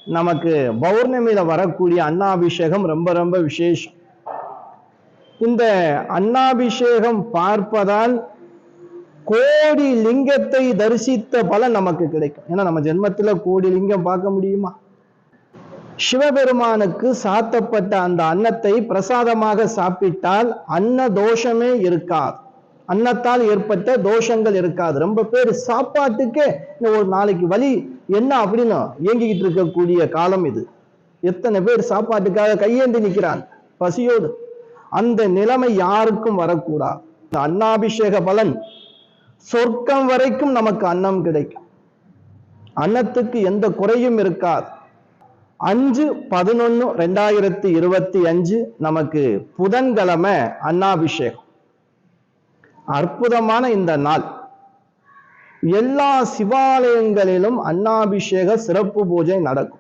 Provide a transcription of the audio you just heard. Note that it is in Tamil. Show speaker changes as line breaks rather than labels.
நமக்கு பௌர்ணமியில வரக்கூடிய அன்னாபிஷேகம் ரொம்ப ரொம்ப விசேஷம். இந்த அன்னாபிஷேகம் பார்ப்பதால் கோடி லிங்கத்தை தரிசித்த பலன் நமக்கு கிடைக்கும். ஏன்னா நம்ம ஜென்மத்துல கோடி லிங்கம் பார்க்க முடியுமா? சிவபெருமானுக்கு சாத்தப்பட்ட அந்த அன்னத்தை பிரசாதமாக சாப்பிட்டால் அன்ன தோஷமே இருக்காது, அன்னத்தால் ஏற்பட்ட தோஷங்கள் இருக்காது. ரொம்ப பேர் சாப்பாட்டுக்கே ஒரு நாளைக்கு வலி என்ன அப்படின்னு இயங்கிக்கிட்டு இருக்கக்கூடிய காலம் இது. எத்தனை பேர் சாப்பாட்டுக்காக கையேந்தி நிற்கிறாங்க பசியோடு. அந்த நிலைமை யாருக்கும் வரக்கூடாது. இந்த அன்னாபிஷேக பலன் சொர்க்கம் வரைக்கும் நமக்கு அன்னம் கிடைக்கும். அன்னத்துக்கு எந்த குறையும் இருக்காது. 5/11/2025 நமக்கு புதன்கிழமை அன்னாபிஷேகம். அற்புதமான இந்த நாள் எல்லா சிவாலயங்களிலும் அன்னாபிஷேக சிறப்பு பூஜை நடக்கும்.